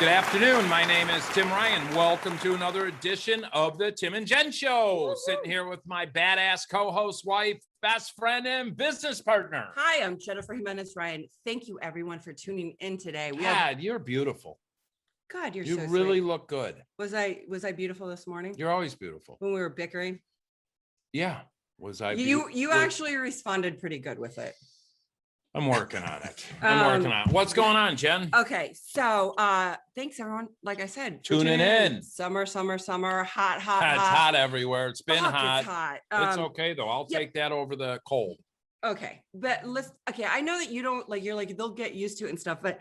Good afternoon. My name is Tim Ryan. Welcome to another edition of the Tim and Jenn Show. Woo-hoo. Sitting here with my badass co-host, wife, best friend, and business partner. Hi, I'm Jennifer Jimenez Ryan. Thank you, everyone, for tuning in today. You're beautiful. God, you so really sweet. Look good. Was I beautiful this morning? You're always beautiful. When we were bickering? Yeah. Was I? You actually responded pretty good with it. I'm working on it. What's going on, Jenn? Okay, so thanks everyone. Like I said, tuning in. Summer, hot. It's hot everywhere. It's been hot. It's hot. It's okay though. I'll take that over the cold. Okay, but I know that you don't you're like they'll get used to it and stuff, but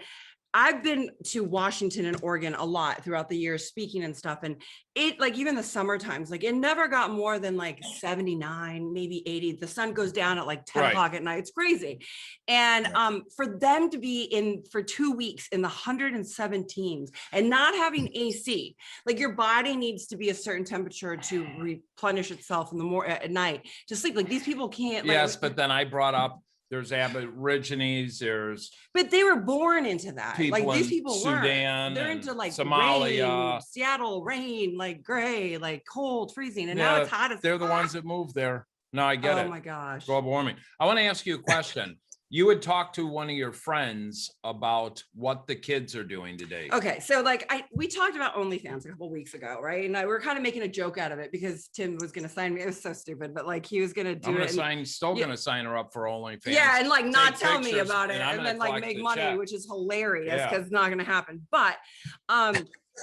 I've been to Washington and Oregon a lot throughout the years speaking and stuff. And it even the summer times, it never got more than 79, maybe 80. The sun goes down at 10 o'clock at night. It's crazy. And for them to be in for 2 weeks in the 117s and not having AC, your body needs to be a certain temperature to replenish itself in the at night to sleep. These people can't. Yes, but then I brought up, there's Aborigines, but they were born into that. These people Sudan, they're into Somalia, rain, Seattle, rain, gray, cold, freezing. And now it's hot as they're the ones that move there. No, I get it. Oh my gosh. Global warming. I want to ask you a question. You would talk to one of your friends about what the kids are doing today. Okay, so we talked about OnlyFans a couple weeks ago, right? And we were kind of making a joke out of it because Tim was going to sign me. It was so stupid, but he was going to do it. I'm going to sign her up for OnlyFans. Yeah, and not tell me about it, and then make money, check. Which is hilarious because it's not going to happen. But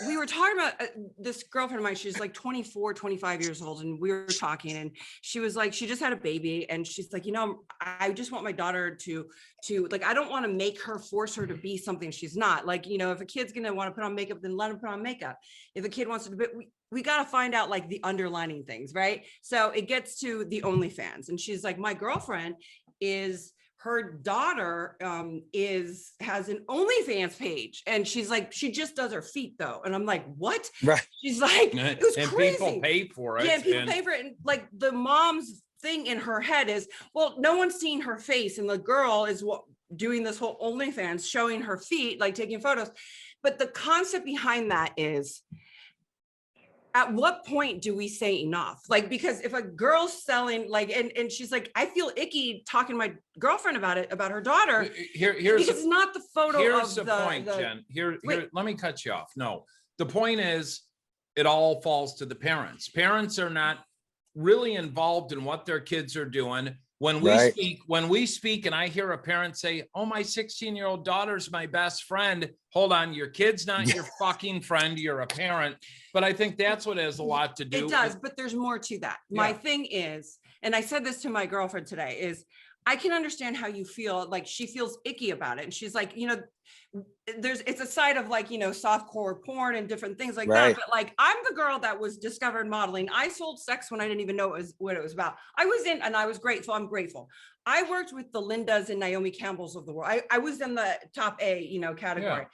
we were talking about this girlfriend of mine. She's 24, 25 years old. And we were talking and she was she just had a baby. And she's I just want my daughter to I don't want to make her, force her to be something she's not. If a kid's going to want to put on makeup, then let him put on makeup. If a kid wants to, but we got to find out the underlining things. Right. So it gets to the OnlyFans and she's my girlfriend is, her daughter has an OnlyFans page and she's she just does her feet though. And I'm what? Right. She's it was and crazy. People pay for it. Yeah, and people pay for it. And the mom's thing in her head is, well, no one's seen her face. And the girl is doing this whole OnlyFans, showing her feet, taking photos. But the concept behind that is, at what point do we say enough? Because if a girl's selling and she's I feel icky talking to my girlfriend about it, about her daughter. It's not the photo. Here's the point, Jenn. Here, let me cut you off. No, the point is it all falls to the parents. Parents are not really involved in what their kids are doing. When we speak and I hear a parent say, oh, my 16-year-old daughter's my best friend. Hold on, your kid's not your fucking friend. You're a parent. But I think that's what has a lot to do. It does, but there's more to that. Yeah. My thing is, and I said this to my girlfriend today, is I can understand how you feel. She feels icky about it. And she's it's a side of softcore porn and different things that. But I'm the girl that was discovered modeling. I sold sex when I didn't even know what it was about. I was in, and I was grateful. I'm grateful. I worked with the Lindas and Naomi Campbells of the world. I was in the top A, category. Yeah.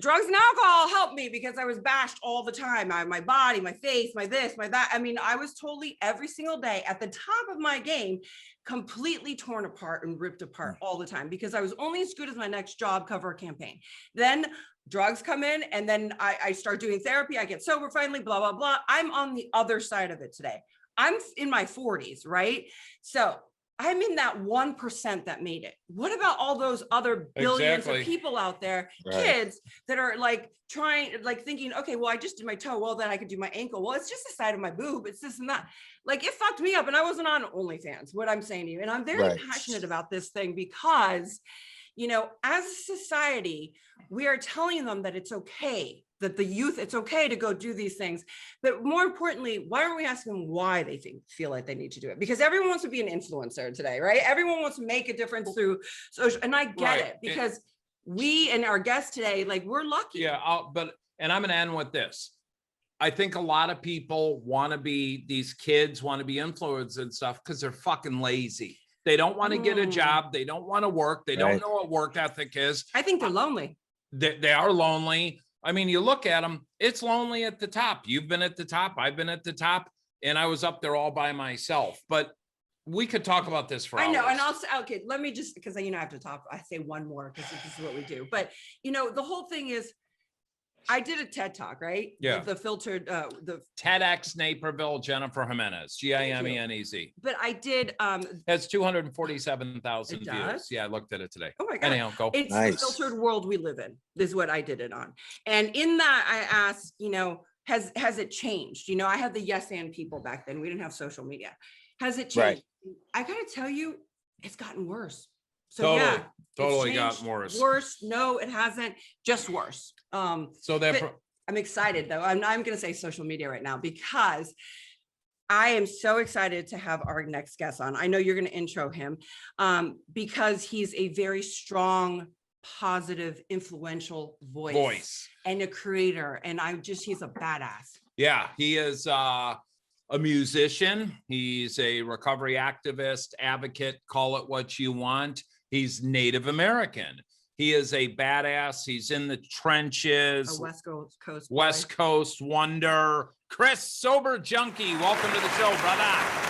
Drugs and alcohol helped me because I was bashed all the time. My body, my face, my this, my that. I was totally every single day at the top of my game, completely torn apart and ripped apart all the time because I was only as good as my next job cover campaign. Then drugs come in and then I start doing therapy. I get sober finally, blah, blah, blah. I'm on the other side of it today. I'm in my 40s, right? So I'm in that 1% that made it. What about all those other billions of people out there, kids that are trying, thinking, okay, well, I just did my toe. Well, then I could do my ankle. Well, it's just the side of my boob. It's this and that. It fucked me up. And I wasn't on OnlyFans, what I'm saying to you. And I'm very passionate about this thing because, as a society, we are telling them that it's okay, that the youth, it's okay to go do these things. But more importantly, why aren't we asking them why they feel like they need to do it? Because everyone wants to be an influencer today, right? Everyone wants to make a difference through social. And I get it because we and our guests today, we're lucky. Yeah, and I'm going to end with this. I think a lot of people want to be, these kids want to be influencers and stuff because they're fucking lazy. They don't want to get a job. They don't want to work. They don't know what work ethic is. I think they're lonely. They are lonely. You look at them, it's lonely at the top. You've been at the top. I've been at the top and I was up there all by myself, but we could talk about this for hours. I know. And okay, let me just, because I have to talk. I say one more because this is what we do. But, the whole thing is, I did a TED talk, right? Yeah. The filtered, the TEDx Naperville, Jennifer Jimenez, Gimenez. But I did. That's 247,000 It views. does? Yeah, I looked at it today. Oh my God. Anyhow, go. It's Nice. the filtered world we live in, is what I did it on. And in that, I asked, you know, has it changed? You know, I had the yes and people back then. We didn't have social media. Has it changed? Right. I gotta tell you, it's gotten worse. So Totally, yeah, totally it's gotten changed. worse. Worse? No, it hasn't. Just worse. So that but I'm excited though. I'm going to say social media right now because I am so excited to have our next guest on. I know you're going to intro him because he's a very strong, positive, influential voice and a creator. And he's a badass. Yeah, he is a musician. He's a recovery activist, advocate, call it what you want. He's Native American. He is a badass. He's in the trenches. A West Coast wonder. Chris, Sober Junkie, welcome to the show, brother.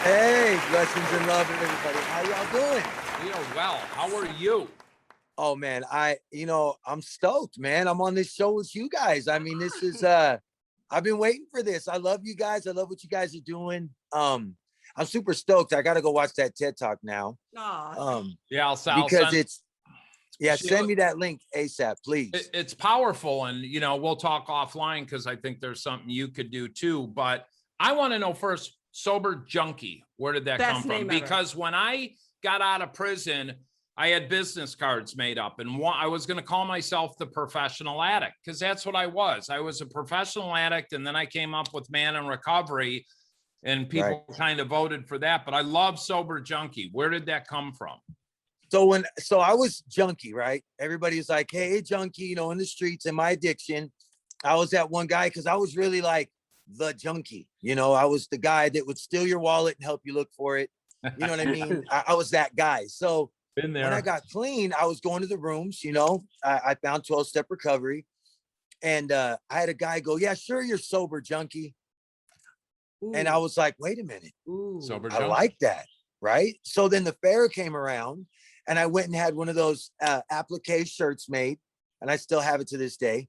Hey, blessings and love, everybody. How y'all doing? We are well. How are you? Oh man, I'm stoked, man. I'm on this show with you guys. I mean, this is I've been waiting for this. I love you guys. I love what you guys are doing. I'm super stoked. I gotta go watch that TED Talk now. Yeah, send me that link ASAP, please. It's powerful, and we'll talk offline because I think there's something you could do too. But I want to know first, Sober Junkie, where did that come from? Because when I got out of prison, I had business cards made up, and I was going to call myself the professional addict because that's what I was. I was a professional addict, and then I came up with Man in Recovery, and people kind of voted for that. But I love Sober Junkie. Where did that come from? So I was junkie, right? Everybody's like, hey, junkie, in the streets and my addiction. I was that one guy because I was really like the junkie. I was the guy that would steal your wallet and help you look for it. You know what I mean? I was that guy. So been there. When I got clean, I was going to the rooms, I found 12-step recovery. And I had a guy go, yeah, sure, you're sober junkie. Ooh. And I was like, wait a minute. Ooh. Sober junkie. I like that. Right. So then the fair came around. And I went and had one of those applique shirts made, and I still have it to this day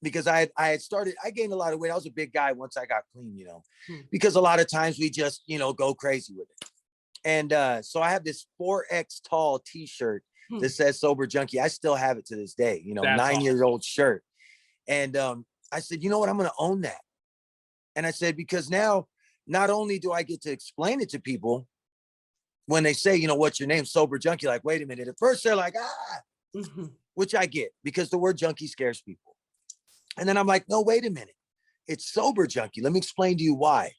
because I had started, I gained a lot of weight. I was a big guy once I got clean, because a lot of times we just, go crazy with it. And so I have this 4X tall t-shirt that says Sober Junkie. I still have it to this day, 9-year-old shirt. And I said, you know what, I'm going to own that. And I said, because now not only do I get to explain it to people, when they say, what's your name? Sober Junkie, like, wait a minute. At first they're like, which I get because the word junkie scares people. And then I'm like, no, wait a minute. It's Sober Junkie. Let me explain to you why.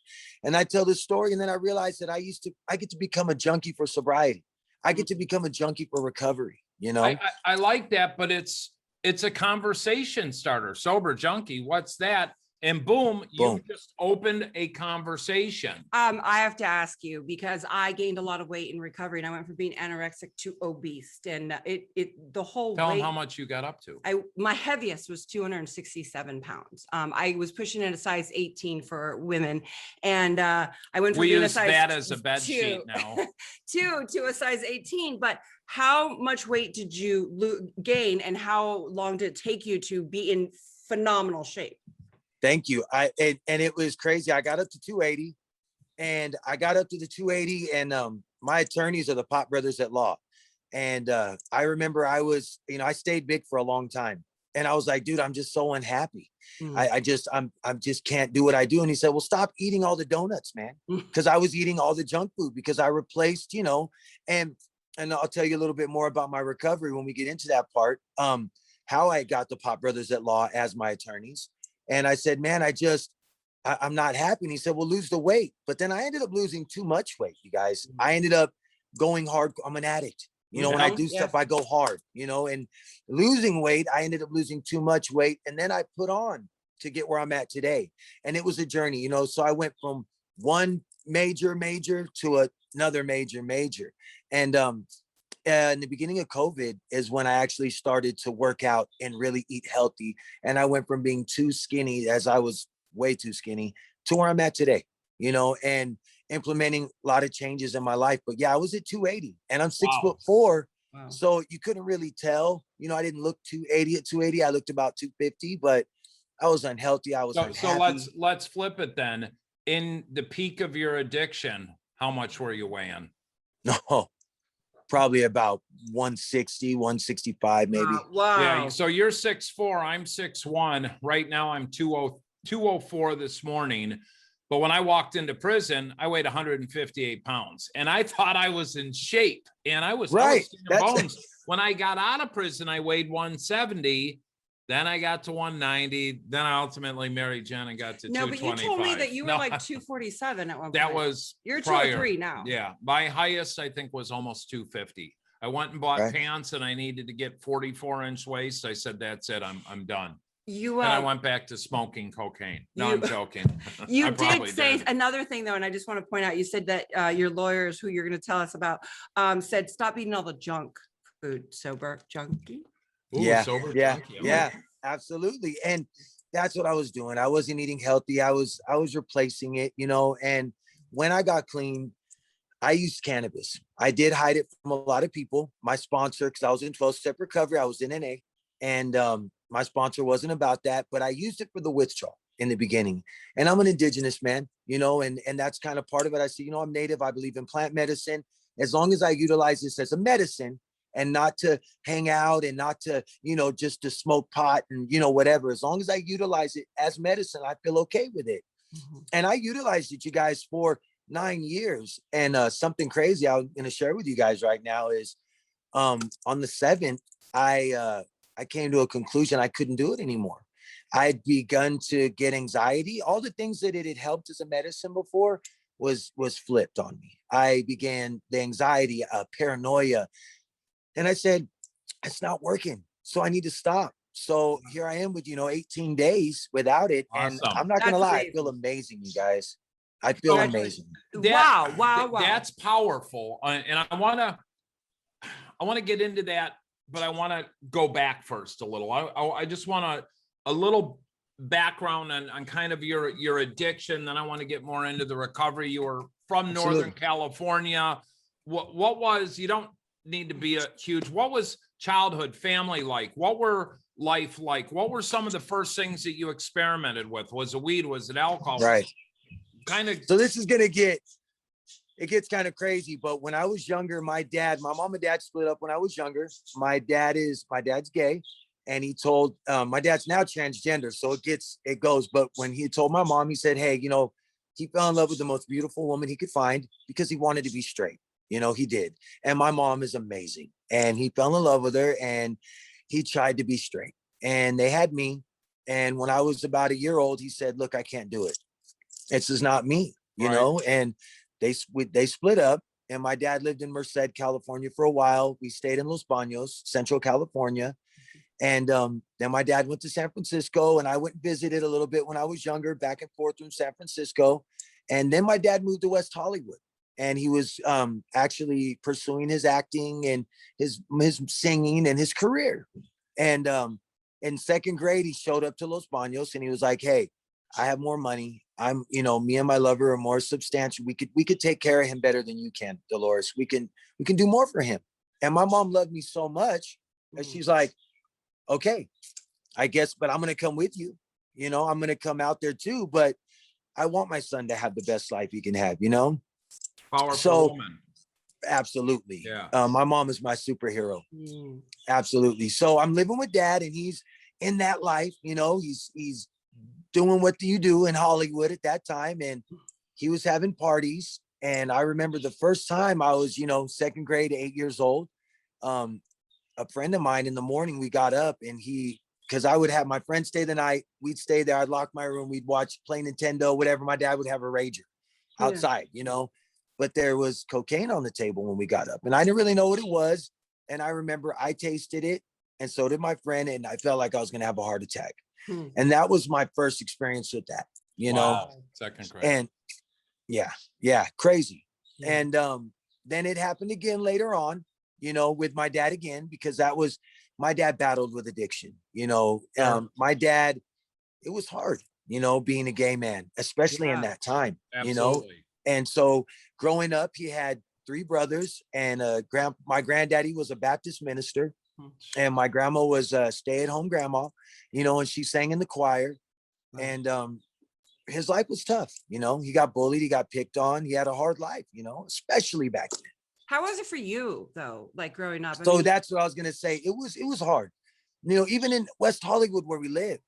And I tell this story. And then I realized that I get to become a junkie for sobriety. I get to become a junkie for recovery, I like that, but it's a conversation starter. Sober Junkie. What's that? And boom, you just opened a conversation. I have to ask you because I gained a lot of weight in recovery, and I went from being anorexic to obese, and the whole. Tell them how much you got up to. My heaviest was 267 pounds. I was pushing in a size 18 for women, and I went from being a size that as a bed sheet now. 2 to a size 18. But how much weight did you gain, and how long did it take you to be in phenomenal shape? Thank you. And it was crazy. I got up to 280 and I got up to the 280 and my attorneys are the Pop Brothers at Law. And I remember I was, I stayed big for a long time and I was like, dude, I'm just so unhappy. I just can't do what I do. And he said, well, stop eating all the donuts, man. Cause I was eating all the junk food because I replaced, and I'll tell you a little bit more about my recovery when we get into that part, how I got the Pop Brothers at Law as my attorneys. And I said, man, I'm not happy. And he said, well, lose the weight. But then I ended up losing too much weight, you guys. I ended up going hard. I'm an addict. When I do stuff, I go hard, and losing weight, I ended up losing too much weight. And then I put on to get where I'm at today. And it was a journey, so I went from one major to another major. And in the beginning of COVID is when I actually started to work out and really eat healthy. And I went from being too skinny, as I was way too skinny, to where I'm at today, and implementing a lot of changes in my life. But yeah, I was at 280 and I'm 6'4". Wow. So you couldn't really tell, I didn't look 280 at 280. I looked about 250, but I was unhealthy. I was So unhappy. let's flip it then. In the peak of your addiction, how much were you weighing? No, probably about 160, 165, maybe. Wow. Yeah. So you're 6'4", I'm 6'1". Right now I'm 204 this morning. But when I walked into prison, I weighed 158 pounds and I thought I was in shape, and I was Right. bones. When I got out of prison, I weighed 170. Then I got to 190. Then I ultimately married Jenn and got to 225. But you told me that you were like 247 at one point. That was you're prior. 203 now. Yeah. My highest, I think, was almost 250. I went and bought Right. pants and I needed to get 44-inch waist. I said, that's it. I'm done. And I went back to smoking cocaine. No, I'm joking. You did say another thing though, and I just want to point out, you said that your lawyers, who you're going to tell us about, said stop eating all the junk food. Sober junkie. Ooh, yeah, sober yeah, junkie. yeah, absolutely. And that's what I was doing. I wasn't eating healthy. I was replacing it, you know. And when I got clean, I used cannabis. I did hide it from a lot of people. My sponsor, because I was in 12-step recovery, I was in NA, and my sponsor wasn't about that, but I used it for the withdrawal in the beginning. And I'm an indigenous man, you know, and that's kind of part of it. I see, you know, I'm native. I believe in plant medicine. As long as I utilize this as a medicine and not to hang out and not to, you know, just to smoke pot and, you know, whatever, as long as I utilize it as medicine, I feel okay with it. Mm-hmm. And I utilized it, you guys, for 9 years. And something crazy I'm going to share with you guys right now is on the 7th, I came to a conclusion I couldn't do it anymore. I'd begun to get anxiety. All the things that it had helped as a medicine before was flipped on me. I began the anxiety, paranoia. And I said, it's not working. So I need to stop. So here I am with, you know, 18 days without it. Awesome. And I'm not going to lie, I feel amazing, you guys. I feel amazing. Wow. That's powerful. And I want to get into that, but I want to go back first a little. I just want a little background on kind of your addiction. Then I want to get more into the recovery. You were from Northern California. What was, you don't need to be a huge, what was childhood, family like? What were life like? What were some of the first things that you experimented with? Was it weed? Was it alcohol? Right. Kind of. So this is going to it gets kind of crazy, but when I was younger, my mom and dad split up when I was younger. My dad's gay, and he told, my dad's now transgender, so it goes. But when he told my mom, he said, hey, you know, he fell in love with the most beautiful woman he could find because he wanted to be straight. You know, he did. And my mom is amazing. And he fell in love with her and he tried to be straight. And they had me. And when I was about a year old, he said, look, I can't do it. This is not me, you know, and they split up, and my dad lived in Merced, California for a while. We stayed in Los Banos, Central California. And then my dad went to San Francisco, and I went and visited a little bit when I was younger, back and forth from San Francisco. And then my dad moved to West Hollywood, and he was actually pursuing his acting and his singing and his career. And in second grade, he showed up to Los Banos, and he was like, hey, I have more money. I'm, you know, me and my lover are more substantial. We could take care of him better than you can, Dolores. We can do more for him. And my mom loved me so much that she's like, okay, I guess, but I'm going to come with you. You know, I'm going to come out there too, but I want my son to have the best life he can have, you know? Powerful woman. Absolutely. Yeah. My mom is my superhero. Absolutely. So I'm living with dad, and he's in that life, you know, he's doing what you do in Hollywood at that time. And he was having parties. And I remember the first time I was, you know, second grade, 8 years old, a friend of mine in the morning, we got up, and because I would have my friends stay the night, we'd stay there. I'd lock my room. We'd play Nintendo, whatever. My dad would have a rager outside, you know, but there was cocaine on the table when we got up, and I didn't really know what it was. And I remember I tasted it, and so did my friend. And I felt like I was going to have a heart attack. And that was my first experience with that, you know, second grade. And yeah, crazy. And then it happened again later on, you know, with my dad again, because my dad battled with addiction, you know. My dad, it was hard, you know, being a gay man, especially in that time, you know. And so growing up, he had 3 brothers, and my granddaddy was a Baptist minister. And my grandma was a stay-at-home grandma, you know, and she sang in the choir. And his life was tough. You know, he got bullied, he got picked on, he had a hard life, you know, especially back then. How was it for you though, like growing up? So that's what I was gonna say. It was hard. You know, even in West Hollywood where we lived,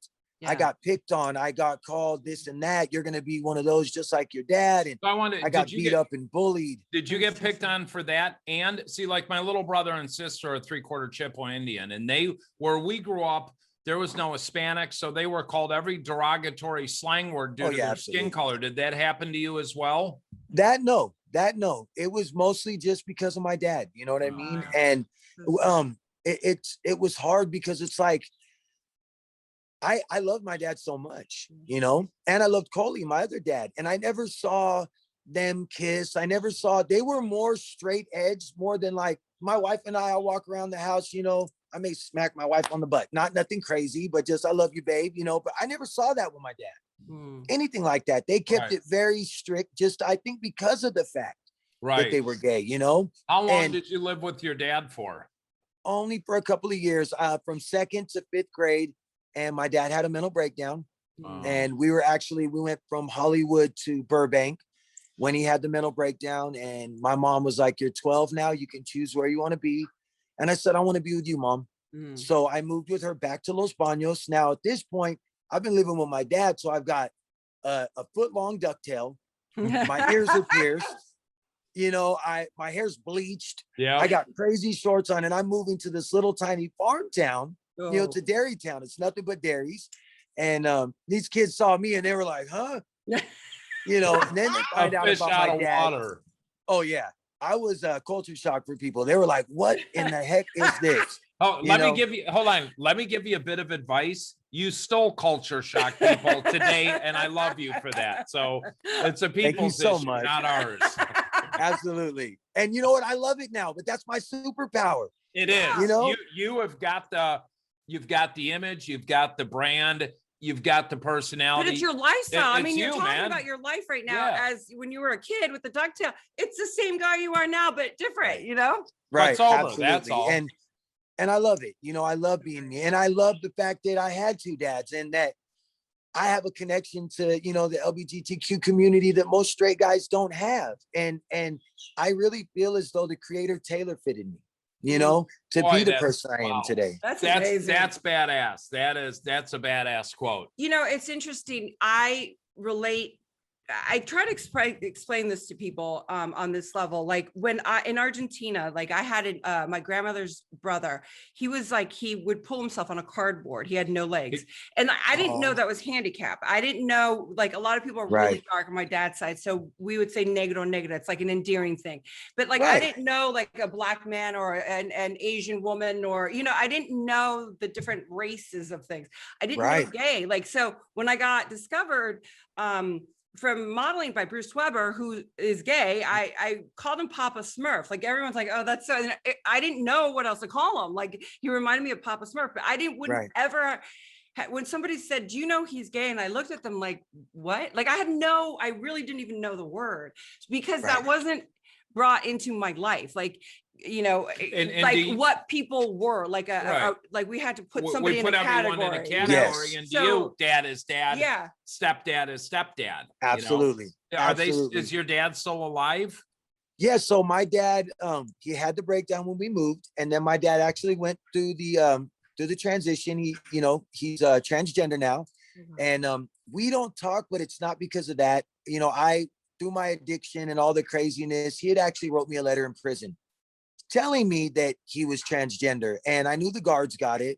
I got picked on. I got called this and that. You're gonna be one of those just like your dad. And I got beat up and bullied. Did you get picked on for that? And see, like my little brother and sister are 3/4 Chippewa Indian, and where we grew up, there was no Hispanic, so they were called every derogatory slang word due to their skin color. Did that happen to you as well? No. It was mostly just because of my dad. You know what I mean? And it was hard because it's like I love my dad so much, you know, and I loved Coley, my other dad, and I never saw them kiss. I never saw, they were more straight edge, more than like my wife and I'll walk around the house, you know, I may smack my wife on the butt, nothing crazy, but just, I love you, babe, you know, but I never saw that with my dad, anything like that. They kept it very strict, just, I think because of the fact that they were gay, you know. How long did you live with your dad for? Only for a couple of years, from 2nd to 5th grade. And my dad had a mental breakdown. And we went from Hollywood to Burbank when he had the mental breakdown. And my mom was like, you're 12 now, you can choose where you want to be. And I said, I want to be with you, Mom. So I moved with her back to Los Banos. Now at this point, I've been living with my dad. So I've got a foot-long ducktail. My ears are pierced. You know, my hair's bleached. Yeah. I got crazy shorts on, and I'm moving to this little tiny farm town. You know, it's a dairy town. It's nothing but dairies. And these kids saw me and they were like, huh? You know, and then they find out about my dad. Water. Oh, yeah. I was culture shock for people. They were like, what in the heck is this? Oh, hold on. Let me give you a bit of advice. You stole culture shock people today, and I love you for that. So it's a people's issue, not ours. Absolutely. And you know what? I love it now, but that's my superpower. It is. You know, you have got you've got the image, you've got the brand, you've got the personality. But it's your lifestyle. I mean, you're talking about your life right now as when you were a kid with the ducktail. It's the same guy you are now, but different, you know? Right. Absolutely. That's all. And I love it. You know, I love being me. And I love the fact that I had 2 dads and that I have a connection to, you know, the LGBTQ community that most straight guys don't have. And I really feel as though the creator tailor fitted me, you know, to be the person I am today. That's amazing. That's badass. That's a badass quote. You know, it's interesting. I try to explain this to people on this level. Like when in Argentina, like I had my grandmother's brother, he was like, he would pull himself on a cardboard. He had no legs. And I didn't know that was handicap. I didn't know, like a lot of people are really dark on my dad's side. So we would say negro. It's like an endearing thing. But like, I didn't know like a black man or an Asian woman, or, you know, I didn't know the different races of things. I didn't know gay. Like, so when I got discovered, from modeling by Bruce Weber, who is gay, I called him Papa Smurf. Like everyone's like, oh, that's so. I didn't know what else to call him. Like he reminded me of Papa Smurf, but I wouldn't ever. When somebody said, "Do you know he's gay?" and I looked at them like, "What?" Like I really didn't even know the word because that wasn't brought into my life. Like, you know, like what people were like like we had to put somebody in a category. And you, dad is dad, stepdad is stepdad. Absolutely. You know? Is your dad still alive? Yeah. So my dad, he had the breakdown when we moved, and then my dad actually went through the transition. He's transgender now, and we don't talk, but it's not because of that. You know, through my addiction and all the craziness, he had actually wrote me a letter in prison telling me that he was transgender, and I knew the guards got it.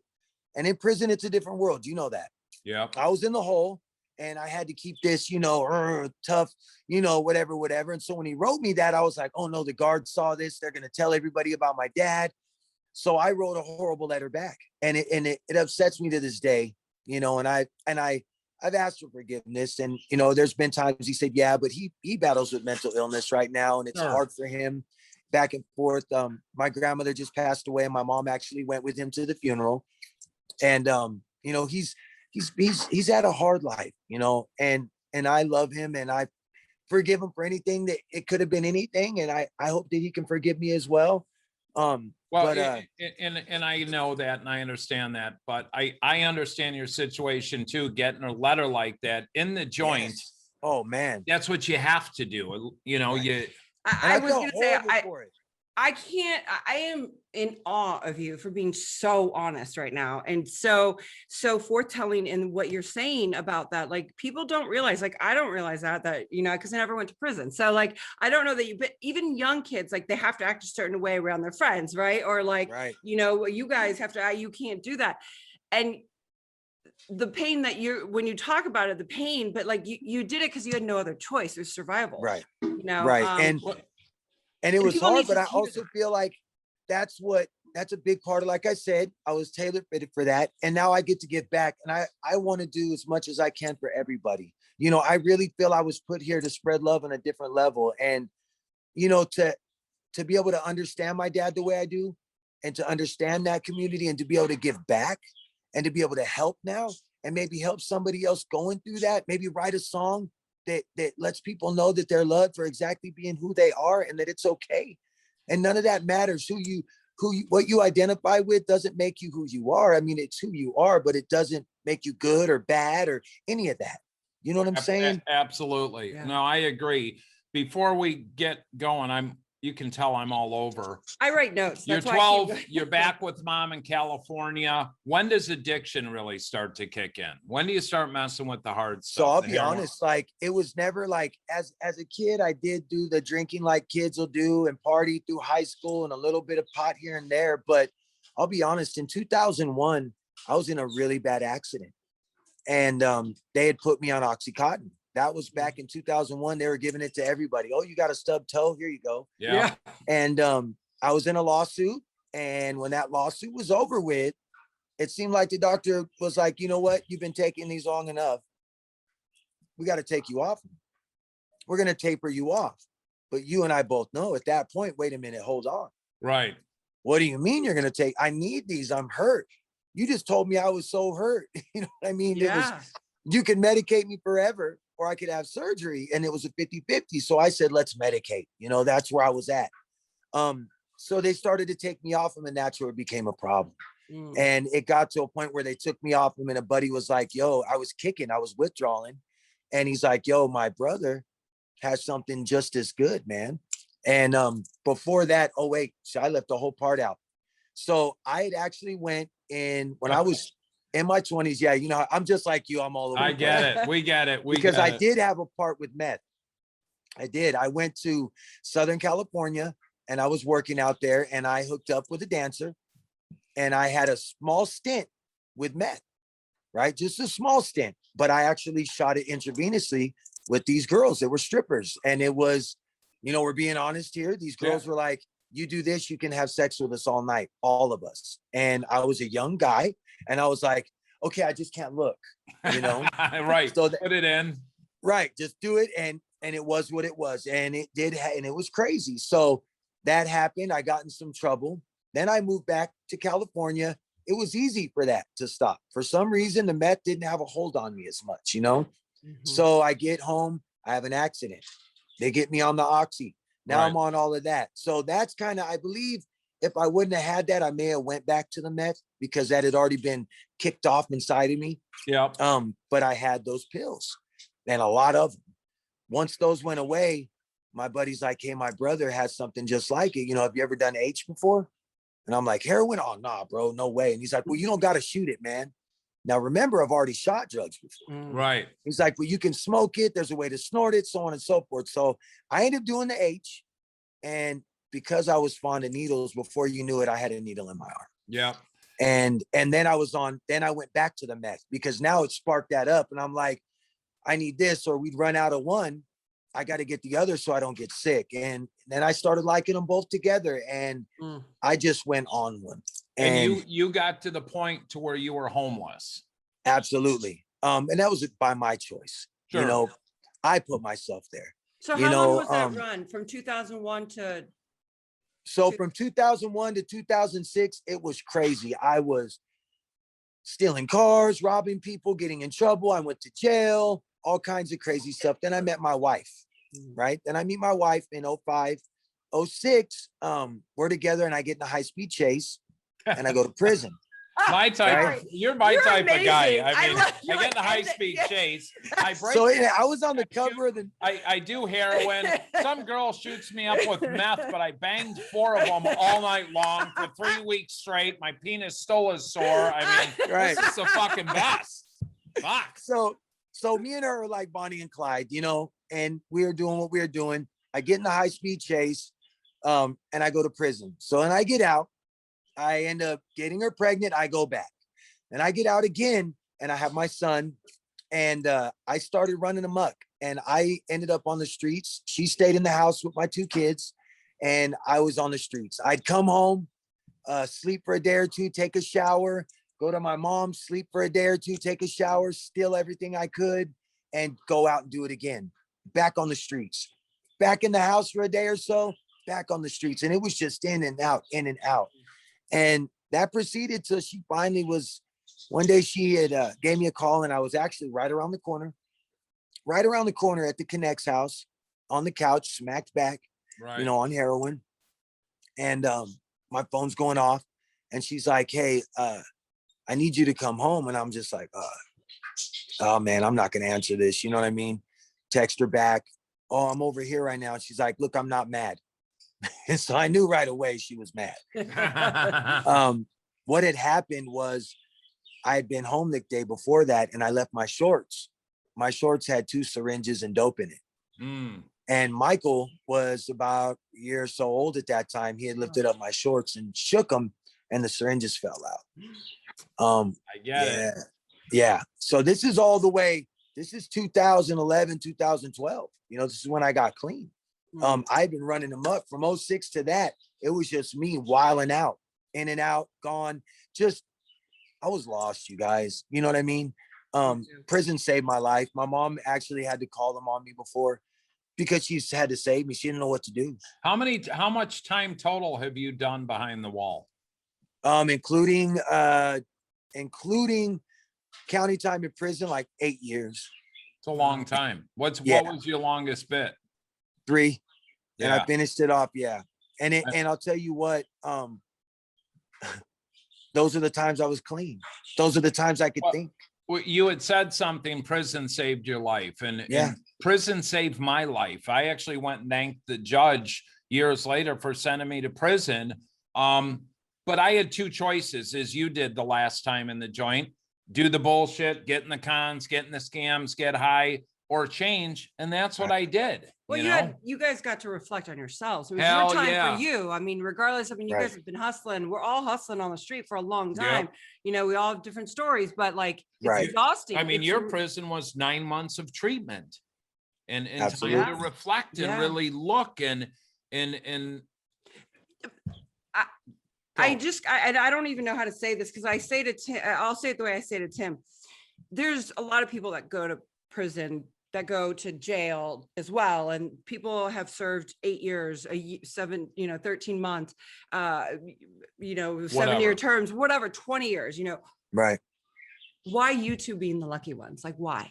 And in prison, it's a different world. You know that. Yeah. I was in the hole, and I had to keep this, you know, tough, you know, whatever. And so when he wrote me that, I was like, oh no, the guards saw this. They're going to tell everybody about my dad. So I wrote a horrible letter back, and it upsets me to this day, you know, and I've asked for forgiveness, and, you know, there's been times he said, yeah, but he battles with mental illness right now, and it's hard for him. Back and forth. My grandmother just passed away, and my mom actually went with him to the funeral. And you know, he's had a hard life, you know, and I love him, and I forgive him for anything that it could have been anything, and I hope that he can forgive me as well. Well, but and I know that and I understand that, but I understand your situation too, getting a letter like that in the joint. yes. Oh man. That's what you have to do. You know, Right. I was felt gonna say horrible for it. I can't, I am in awe of you for being so honest right now. And so foretelling in what you're saying about that. Like people don't realize, like, I don't realize that, you know, cause I never went to prison. So like, I don't know that you, but even young kids, like they have to act a certain way around their friends. Right. Or like, Right. you know, you guys have to, you can't do that. And the pain that when you talk about it, the pain, but like you did it cause you had no other choice. It was survival. Right. You know, Right. And it was hard, but I also feel like that's a big part of, like I said, I was tailor fitted for that. And now I get to give back. And I want to do as much as I can for everybody. You know, I really feel I was put here to spread love on a different level. And, you know, to be able to understand my dad the way I do, and to understand that community, and to be able to give back, and to be able to help now, and maybe help somebody else going through that, maybe write a song that lets people know that they're loved for exactly being who they are, and that it's okay. And none of that matters. What you identify with doesn't make you who you are. I mean, it's who you are, but it doesn't make you good or bad or any of that. You know what I'm saying? Absolutely. Yeah. No, I agree. Before we get going, you can tell I'm all over. I write notes. You're 12, you're back with mom in California. When does addiction really start to kick in? When do you start messing with the hard stuff? So I'll be honest, like it was never like, as a kid, I did do the drinking like kids will do and party through high school and a little bit of pot here and there. But I'll be honest, in 2001, I was in a really bad accident, and they had put me on Oxycontin. That was back in 2001. They were giving it to everybody. Oh, you got a stub toe? Here you go. Yeah. And I was in a lawsuit. And when that lawsuit was over with, it seemed like the doctor was like, you know what? You've been taking these long enough. We got to take you off. We're going to taper you off. But you and I both know at that point, wait a minute, hold on. Right. What do you mean you're going to take? I need these. I'm hurt. You just told me I was so hurt. You know what I mean? Yeah. It was, you can medicate me forever, or I could have surgery. And it was a 50-50. So I said, let's medicate. You know, that's where I was at. So they started to take me off them, and that's where it became a problem. And it got to a point where they took me off them, and a buddy was like, yo, I was kicking, I was withdrawing. And he's like, yo, my brother has something just as good, man. And before that, oh wait, so I left the whole part out. So I had actually went in when I was in my 20s. Yeah, you know, I'm just like you. I'm all over. I get it. We get it. Because I did have a part with meth. I did. I went to Southern California, and I was working out there, and I hooked up with a dancer, and I had a small stint with meth, right? Just a small stint, but I actually shot it intravenously with these girls that were strippers. And it was, you know, we're being honest here. These girls were like, you do this, you can have sex with us all night, all of us. And I was a young guy, and I was like, okay, I just can't look, you know? Right. So put it in. Right. Just do it. And it was what it was. And it did. And it was crazy. So that happened. I got in some trouble. Then I moved back to California. It was easy for that to stop. For some reason, the meth didn't have a hold on me as much, you know? So I get home, I have an accident. They get me on the Oxy. Now I'm on all of that. So that's kind of, I believe if I wouldn't have had that, I may have went back to the meth, because that had already been kicked off inside of me. Yeah. But I had those pills, and a lot of them. Once those went away, my buddy's like, hey, my brother has something just like it. You know, have you ever done H before? And I'm like, heroin? Oh, nah, bro, no way. And he's like, well, you don't got to shoot it, man. Now, remember, I've already shot drugs before. Right. He's like, well, you can smoke it. There's a way to snort it, so on and so forth. So I ended up doing the H. And because I was fond of needles, before you knew it, I had a needle in my arm. Yeah. And then I went back to the meth, because now it sparked that up. And I'm like, I need this, or we'd run out of one. I got to get the other so I don't get sick. And then I started liking them both together, and I just went on one. And you got to the point to where you were homeless. Absolutely. And that was by my choice. Sure. You know, I put myself there. So how long was that run from 2001 to? So from 2001 to 2006, it was crazy. I was stealing cars, robbing people, getting in trouble. I went to jail, all kinds of crazy stuff. Then I met my wife, right? Then I meet my wife in 05. '06, we're together and I get in a high-speed chase and I go to prison. My type Right. you're my You're type of guy. amazing. I mean, love- I you're get in a like, high and speed yes. chase. I break. So I was on the cover of the. I do heroin. Some girl shoots me up with meth, but I banged 4 of them all night long for 3 weeks straight. My penis still is sore. I mean, Right. this is the fucking best. Fuck. So me and her are like Bonnie and Clyde, you know, and we are doing what we are doing. I get in a high-speed chase, and I go to prison. So when I get out, I end up getting her pregnant. I go back. And I get out again and I have my son and I started running amok and I ended up on the streets. She stayed in the house with my 2 kids and I was on the streets. I'd come home, sleep for a day or two, take a shower, go to my mom, sleep for a day or two, take a shower, steal everything I could and go out and do it again. Back on the streets, back in the house for a day or so, back on the streets. And it was just in and out, in and out. And that proceeded till she finally was. One day she had gave me a call and I was actually right around the corner at the Connect's house on the couch, smacked back, Right. you know, on heroin. And my phone's going off and she's like, hey, I need you to come home. And I'm just like, oh man, I'm not going to answer this. You know what I mean? Text her back. Oh, I'm over here right now. And she's like, look, I'm not mad. And so I knew right away she was mad. What had happened was I had been home the day before that and I left my shorts. My shorts had 2 syringes and dope in it. Mm. And Michael was about a year or so old at that time. He had lifted up my shorts and shook them and the syringes fell out. I get it. Yeah. So this is all the way. This is 2011, 2012. You know, this is when I got clean. I've been running them up from '06 to that. It was just me wilding out, in and out, gone. Just, I was lost, you guys. You know what I mean? Prison saved my life. My mom actually had to call them on me before because she had to save me. She didn't know what to do. How much time total have you done behind the wall? Including county time in prison, like 8 years. It's a long time. What was your longest bit? 3. And Yeah. I finished it off. Yeah. And I'll tell you what, those are the times I was clean. Those are the times I could think. Well, you had said something, prison saved your life, and prison saved my life. I actually went and thanked the judge years later for sending me to prison. But I had 2 choices, as you did the last time in the joint: do the bullshit, get in the cons, get in the scams, get high, or change. And that's what I did. Well, you guys got to reflect on yourselves. It was Hell your time yeah. for you. I mean, regardless, I mean, you guys have been hustling. We're all hustling on the street for a long time. You know, we all have different stories, but like, it's exhausting. I mean, your prison was 9 months of treatment and time to reflect and really look and I don't even know how to say this because I say to Tim, I'll say it the way I say to Tim. There's a lot of people that go to prison, that go to jail as well, and people have served 8 years, 13 months, 7-year terms, whatever, 20 years. You know, right? Why you 2 being the lucky ones? Like, why?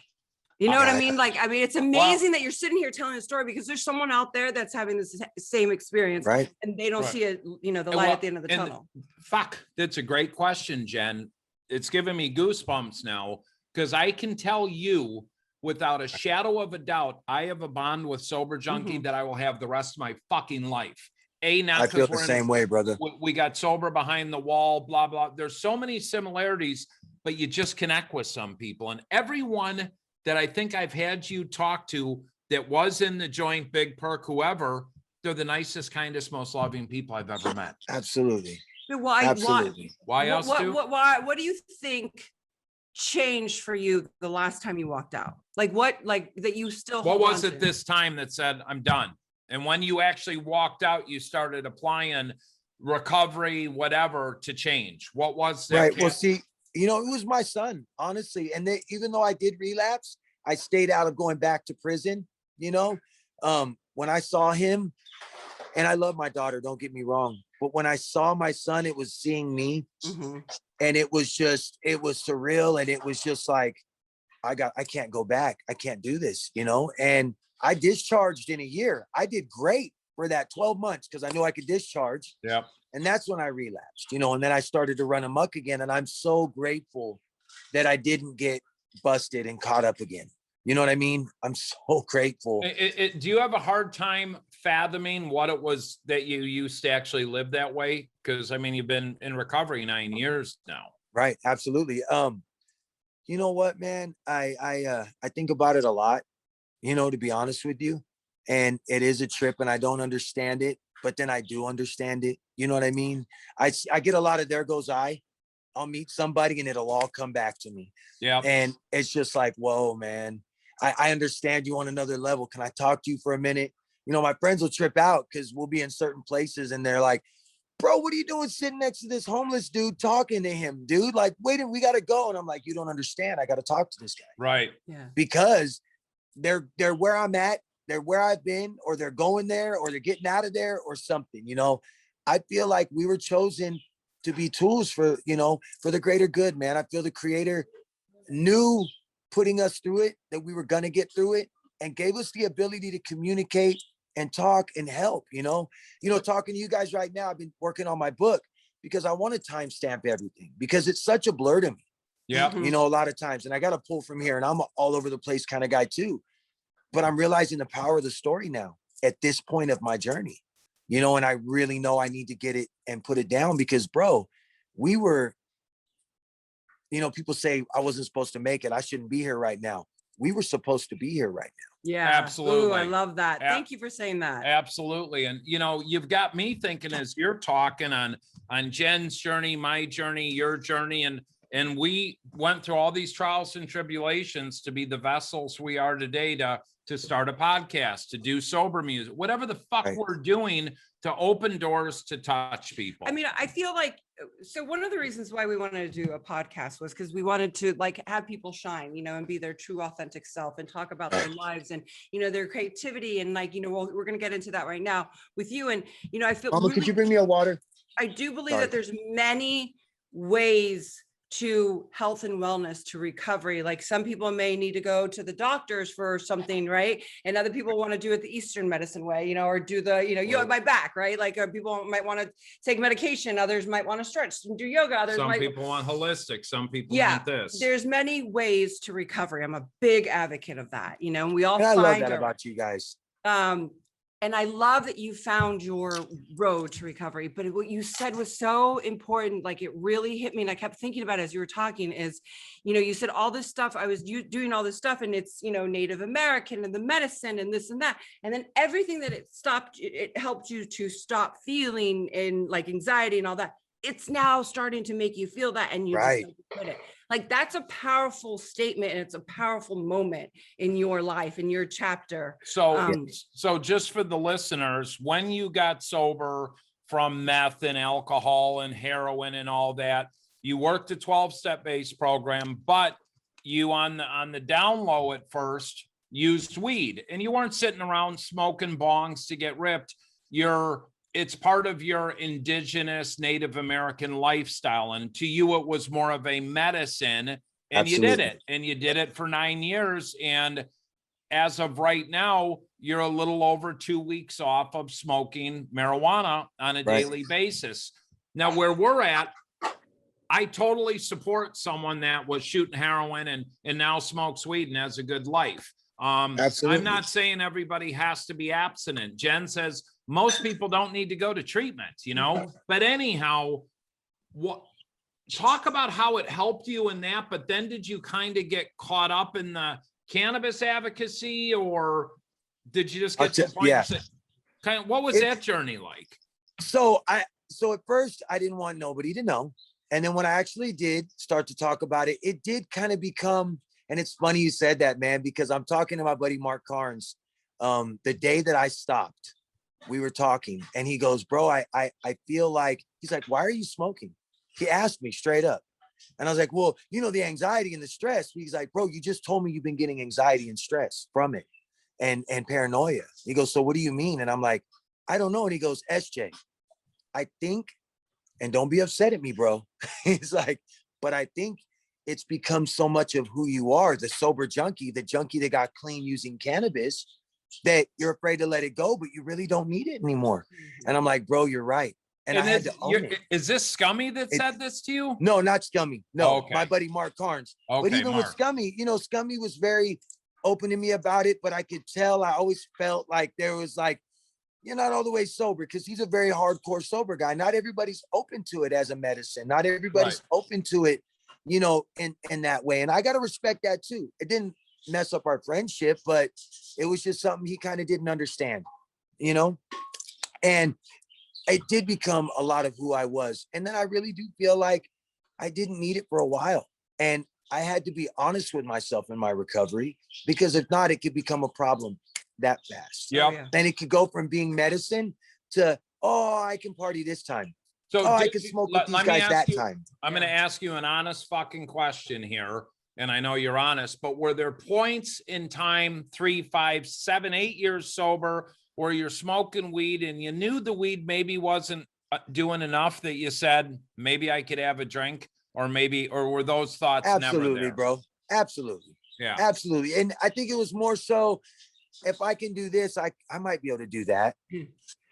You know what I mean? Like, I mean, it's amazing that you're sitting here telling a story because there's someone out there that's having this same experience, right? And they don't see it, the light at the end of the tunnel. Fuck, that's a great question, Jen. It's giving me goosebumps now because I can tell you without a shadow of a doubt, I have a bond with Sober Junkie that I will have the rest of my fucking life. I feel the same way, brother. We got sober behind the wall, blah, blah. There's so many similarities, but you just connect with some people. And everyone that I think I've had you talk to that was in the joint, Big Perk, whoever, they're the nicest, kindest, most loving people I've ever met. Absolutely. Why? Absolutely. Why else? What do you think changed for you the last time you walked out? Like that you still what was it this time that said I'm done? And when you actually walked out, you started applying recovery, whatever, to change. What was that? Right. Well, see, it was my son, honestly. And even though I did relapse, I stayed out of going back to prison. When I saw him, and I love my daughter, don't get me wrong, but when I saw my son, it was seeing me. And it was surreal. And it was just like, I can't go back. I can't do this, and I discharged in a year. I did great. for that 12 months because I knew I could discharge. Yeah. And that's when I relapsed, you know, and then I started to run amok again. And I'm so grateful that I didn't get busted and caught up again. You know what I mean? I'm so grateful. Do you have a hard time fathoming what it was that you used to actually live that way? Because I mean, you've been in recovery 9 years now. Right. Absolutely. You know what, man? I think about it a lot, you know, to be honest with you. And it is a trip and I don't understand it, but then I do understand it. You know what I mean? I get a lot of there goes I. I'll meet somebody and it'll all come back to me. Yeah. And it's just like, whoa, man, I understand you on another level. Can I talk to you for a minute? You know, my friends will trip out because we'll be in certain places and they're like, bro, what are you doing sitting next to this homeless dude talking to him, dude? Like, wait, we got to go. And I'm like, you don't understand. I got to talk to this guy. Right. Yeah. Because they're where I'm at. They're where I've been, or they're going there, or they're getting out of there or something, you know. I feel like we were chosen to be tools for, you know, for the greater good, man. I feel the creator knew putting us through it, that we were going to get through it, and gave us the ability to communicate and talk and help, you know, talking to you guys right now. I've been working on my book because I want to timestamp everything because it's such a blur to me. Yeah. You know, a lot of times, and I got to pull from here, and I'm an all over the place kind of guy too, but I'm realizing the power of the story now at this point of my journey, you know, and I really know I need to get it and put it down because, bro, we were, you know, people say I wasn't supposed to make it. I shouldn't be here right now. We were supposed to be here right now. Yeah, absolutely. Ooh, I love that. Thank you for saying that. Absolutely. And you know, you've got me thinking as you're talking on Jenn's journey, my journey, your journey, and we went through all these trials and tribulations to be the vessels we are today to start a podcast, to do sober music, whatever the fuck we're doing to open doors to touch people. I mean, I feel like, so one of the reasons why we wanted to do a podcast was because we wanted to like have people shine, you know, and be their true authentic self and talk about their lives and, you know, their creativity. And like, you know, we're going to get into that right now with you. And, you know, I feel Mama, could you bring me a water? I do believe that there's many ways to health and wellness, to recovery. Like some people may need to go to the doctors for something, right? And other people want to do it the Eastern medicine way, you know, or do the, you know, you have my back, right? Like people might want to take medication. Others might want to stretch and do yoga. Others some people want holistic. Some people want this. There's many ways to recovery. I'm a big advocate of that, you know, and we all I love that about you guys. And I love that you found your road to recovery, but what you said was so important. Like it really hit me. And I kept thinking about it as you were talking is, you know, you said all this stuff, I was doing all this stuff and it's, you know, Native American and the medicine and this and that. And then everything that it helped you to stop feeling and like anxiety and all that. It's now starting to make you feel that. And you just quit it. Like that's a powerful statement and it's a powerful moment in your life, in your chapter. So just for the listeners, when you got sober from meth and alcohol and heroin and all that, you worked a 12-step based program, but you on the down low at first used weed and you weren't sitting around smoking bongs to get ripped. It's part of your indigenous Native American lifestyle. And to you, it was more of a medicine and Absolutely. you did it for 9 years. And as of right now, you're a little over 2 weeks off of smoking marijuana on a daily basis. Now, where we're at, I totally support someone that was shooting heroin and now smokes weed and has a good life. Absolutely. I'm not saying everybody has to be abstinent. Jenn says most people don't need to go to treatment, you know, but anyhow, talk about how it helped you in that, but then did you kind of get caught up in the cannabis advocacy or did you just get to the point? What was that journey like? So at first I didn't want nobody to know. And then when I actually did start to talk about it, it did kind of become, and it's funny you said that, man, because I'm talking to my buddy, Mark Carnes, the day that I stopped, we were talking and he goes, bro, I feel like, he's like, why are you smoking? He asked me straight up. And I was like, well, you know, the anxiety and the stress. He's like, bro, you just told me you've been getting anxiety and stress from it and paranoia. He goes, so what do you mean? And I'm like, I don't know. And he goes, SJ, I think, and don't be upset at me, bro. He's like, but I think it's become so much of who you are, the sober junkie, the junkie that got clean using cannabis, that you're afraid to let it go, but you really don't need it anymore. And I'm like, bro, you're right. And I had to own it. Is this Scummy that said this to you? No, not Scummy. No, Okay. my buddy Mark Carnes. Okay, But even with Scummy, you know, Scummy was very open to me about it, but I could tell, I always felt like there was like, you're not all the way sober, because he's a very hardcore sober guy. Not everybody's open to it as a medicine. Not everybody's open to it, you know, in that way. And I got to respect that too. It didn't mess up our friendship, but it was just something he kind of didn't understand, you know? And it did become a lot of who I was. And then I really do feel like I didn't need it for a while. And I had to be honest with myself in my recovery, because if not, it could become a problem that fast. Yeah. And it could go from being medicine to, oh, I can party this time. So I can smoke with these guys that time. I'm going to ask you an honest fucking question here. And I know you're honest, but were there points in time, 3, 5, 7, 8 years sober, where you're smoking weed and you knew the weed maybe wasn't doing enough that you said, maybe I could have a drink, or were those thoughts Absolutely, never there? bro. Absolutely. Yeah. Absolutely. And I think it was more so, if I can do this, I might be able to do that.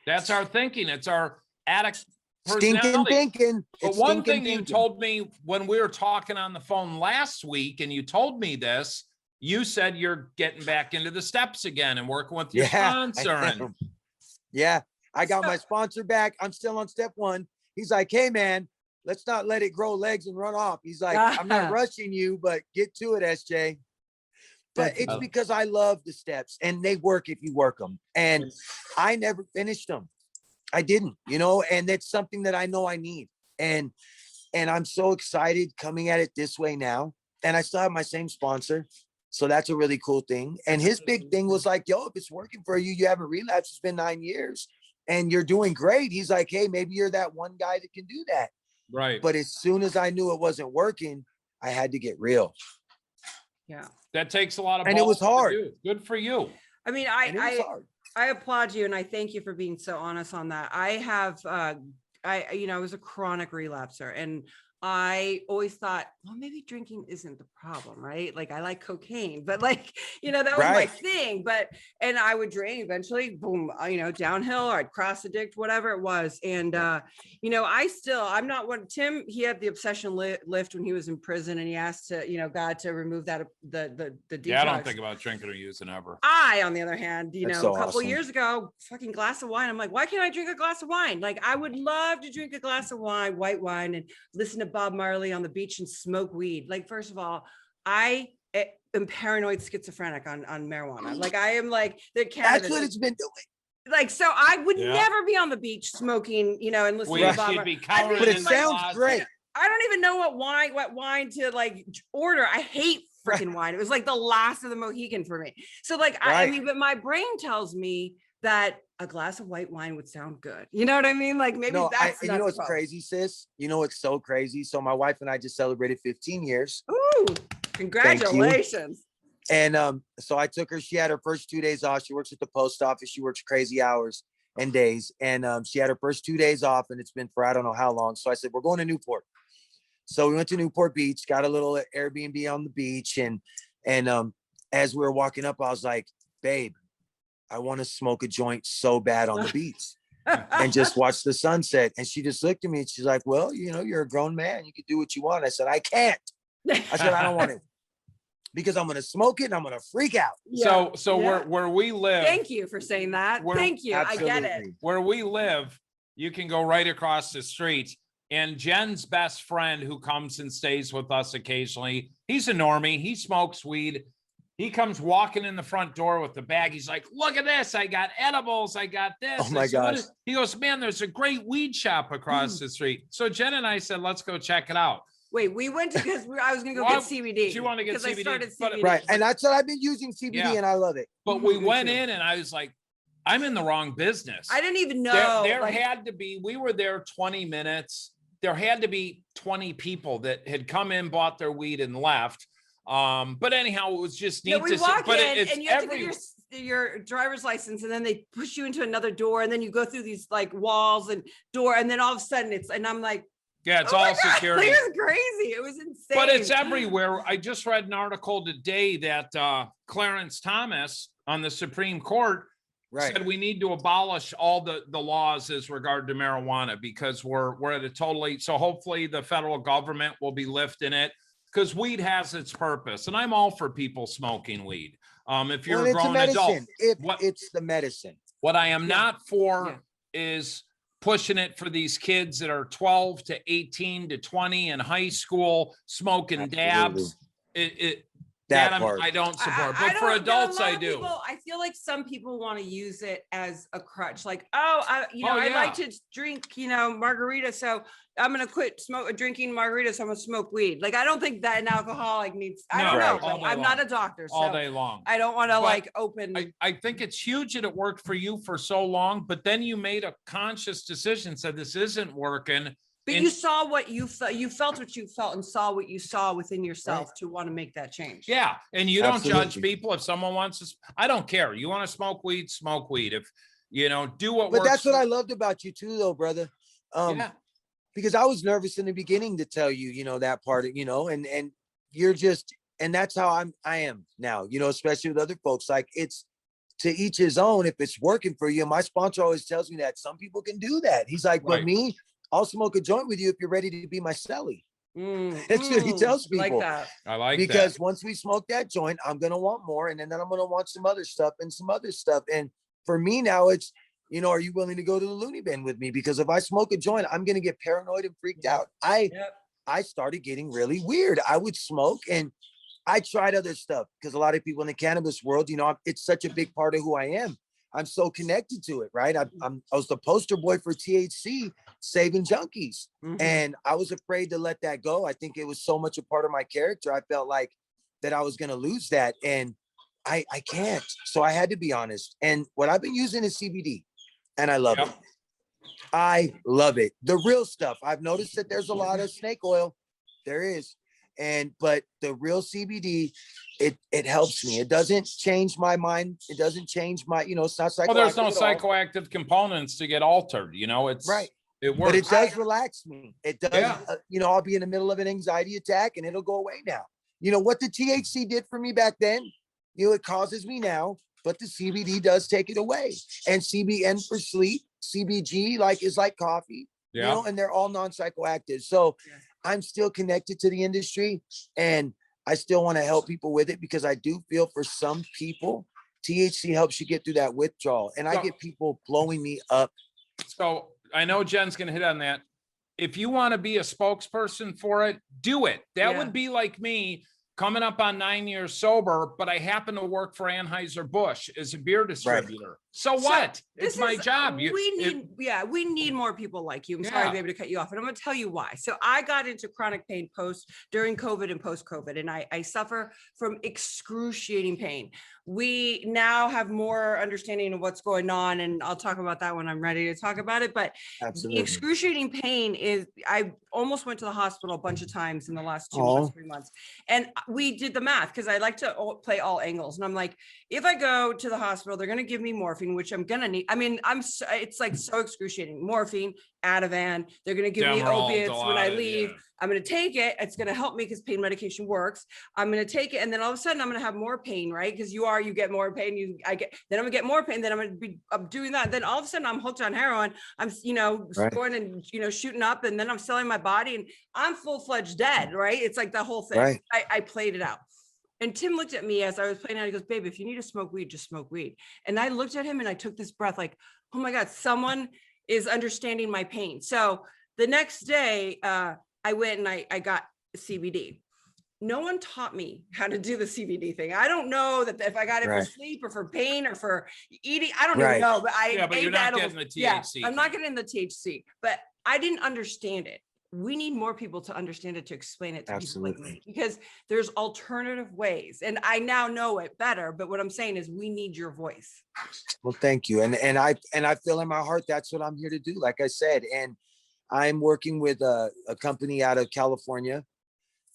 That's our thinking. It's our addict Stinking personality. thinking. But It's one stinking thing you thinking. told me when we were talking on the phone last week, and you told me this, you said you're getting back into the steps again and working with your sponsor. And yeah, I got my sponsor back. I'm still on step 1. He's like, hey man, let's not let it grow legs and run off. He's like, I'm not rushing you, but get to it, SJ. But it's because I love the steps, and they work if you work them. And I never finished them. I didn't, you know, and that's something that I know I need. And I'm so excited coming at it this way now. And I still have my same sponsor. So that's a really cool thing. And his big thing was like, yo, if it's working for you, you haven't relapsed, it's been 9 years and you're doing great. He's like, hey, maybe you're that one guy that can do that. right. But as soon as I knew it wasn't working, I had to get real. Yeah. That takes a lot of And it was balls to hard. do. Good for you. I mean, And it was hard. I applaud you, and I thank you for being so honest on that. I have, I was a chronic relapser, and I always thought, well, maybe drinking isn't the problem, right? Like I like cocaine, but like, that was my thing. And I would drink eventually, boom, downhill, or I'd cross addict, whatever it was. And, I'm not one, Tim, he had the obsession lift when he was in prison, and he asked to, God to remove that, the detox. Yeah, I don't think about drinking or using ever. I, on the other hand, That's so a couple awesome. years ago, fucking glass of wine. I'm like, why can't I drink a glass of wine? Like, I would love to drink a glass of wine, white wine, and listen to Bob Marley on the beach and smoke weed. Like, first of all, I am paranoid schizophrenic on marijuana. Like, I am like the cannabis. That's what it's been doing. Like, so I would never be on the beach smoking, and listening to Bob Marley. But it sounds great. I don't even know what wine to like order. I hate freaking wine. It was like the last of the Mohican for me. So like, I mean, but my brain tells me that a glass of white wine would sound good. You know what I mean? Like maybe that's you know what's crazy, sis? You know what's so crazy? So my wife and I just celebrated 15 years. Ooh, congratulations. And so I took her, she had her first 2 days off. She works at the post office. She works crazy hours and days. And she had her first 2 days off, and it's been for I don't know how long. So I said, we're going to Newport. So we went to Newport Beach, got a little Airbnb on the beach. And as we were walking up, I was like, babe, I want to smoke a joint so bad on the beach and just watch the sunset. And she just looked at me and she's like, well, you're a grown man. You can do what you want. I said, I can't. I said, I don't want it because I'm going to smoke it and I'm going to freak out. Yeah. So where we live. Thank you for saying that. Thank you. Absolutely. I get it. Where we live, you can go right across the street. And Jenn's best friend, who comes and stays with us occasionally, he's a normie. He smokes weed. He comes walking in the front door with the bag. He's like, look at this. I got edibles. I got this. Oh my gosh. He goes, man, there's a great weed shop across the street. So Jenn and I said, let's go check it out. Wait, we went to, because I was going to go get CBD. She wanted to get CBD. I started CBD. Right. And that's what I've been using CBD and I love it. But we went in and I was like, I'm in the wrong business. I didn't even know. There had to be, we were there 20 minutes. There had to be 20 people that had come in, bought their weed and left. But anyhow, it was just neat to see. But and you have to get your driver's license, and then they push you into another door, and then you go through these like walls and door, and then all of a sudden and I'm like, yeah, it's all security. It was crazy. It was insane. But it's everywhere. I just read an article today that Clarence Thomas, on the Supreme Court said we need to abolish all the laws as regard to marijuana because we're at a totally, so hopefully the federal government will be lifting it because weed has its purpose. And I'm all for people smoking weed. If you're a grown adult, it's the medicine. What I am not for is pushing it for these kids that are 12 to 18 to 20 in high school smoking dabs. I don't support, but for adults, I do. I feel like some people want to use it as a crutch. Like, I like to drink, margarita. So I'm going to quit drinking margaritas. I'm going to smoke weed. Like, I don't think that an alcoholic needs, I don't know. Like, I'm not a doctor. So all day long. I don't want to open. I think it's huge that it worked for you for so long, but then you made a conscious decision, said this isn't working. But you saw what you felt. You felt what you felt and saw what you saw within yourself to want to make that change. Yeah. And you don't judge people. If someone wants to, I don't care. You want to smoke weed, smoke weed. If, do what works. But that's what I loved about you too, though, brother. Because I was nervous in the beginning to tell you, that part, and you're just, and that's how I am now, especially with other folks. Like, it's to each his own. If it's working for you, my sponsor always tells me that some people can do that. He's like, but me, I'll smoke a joint with you if you're ready to be my celly. That's what he tells people. Like that. I like because once we smoke that joint, I'm gonna want more, and then I'm gonna want some other stuff and some other stuff. And for me now, it's are you willing to go to the loony bin with me? Because if I smoke a joint, I'm gonna get paranoid and freaked out. I started getting really weird. I would smoke and I tried other stuff because a lot of people in the cannabis world, it's such a big part of who I am. I'm so connected to it, right? I was the poster boy for THC, saving junkies. And I was afraid to let that go. I think it was so much a part of my character. I felt like that I was going to lose that. And I can't. So I had to be honest. And what I've been using is CBD. And I love it. I love it. The real stuff. I've noticed that there's a lot of snake oil. There is. But the real CBD, it helps me. It doesn't change my mind. It doesn't change my, it's not psychoactive. Well, there's no psychoactive components to get altered. It's right. It works. But it does relax me. It does. I'll be in the middle of an anxiety attack and it'll go away now. What the THC did for me back then, it causes me now, but the CBD does take it away. And CBN for sleep, CBG is like coffee, and they're all non-psychoactive. So I'm still connected to the industry and I still want to help people with it because I do feel for some people, THC helps you get through that withdrawal. And I get people blowing me up. So I know Jen's going to hit on that. If you want to be a spokesperson for it, do it. That would be like me coming up on 9 years sober, but I happen to work for Anheuser-Busch as a beer distributor. Right. So what? It's my job. We need more people like you. I'm sorry to be able to cut you off, and I'm going to tell you why. So I got into chronic pain during COVID and post-COVID, and I suffer from excruciating pain. We now have more understanding of what's going on, and I'll talk about that when I'm ready to talk about it. But the excruciating pain is, I almost went to the hospital a bunch of times in the last 2 months, 3 months. And we did the math because I like to play all angles. And I'm like, if I go to the hospital, they're going to give me morphine, which I'm going to need. I mean, it's like so excruciating. Morphine, Ativan, they're going to give me opiates when I leave. I'm going to take it. It's going to help me because pain medication works. I'm going to take it. And then all of a sudden I'm going to have more pain, right? Because you get more pain. Then I'm going to get more pain. Then I'm going to be doing that. Then all of a sudden I'm hooked on heroin. I'm, going and, shooting up, and then I'm selling my body and I'm full-fledged dead, right? It's like the whole thing. Right. I played it out. And Tim looked at me as I was playing out. He goes, babe, if you need to smoke weed, just smoke weed. And I looked at him and I took this breath like, oh my God, someone is understanding my pain. So the next day, I went and I got CBD. No one taught me how to do the CBD thing. I don't know that if I got it for sleep or for pain or for eating, I don't even know, but but you're not getting the THC. I'm not getting the THC, but I didn't understand it. We need more people to understand it, to explain it to people like me, because there's alternative ways. And I now know it better. But what I'm saying is we need your voice. Well, thank you. And I feel in my heart, that's what I'm here to do. Like I said, and I'm working with a company out of California,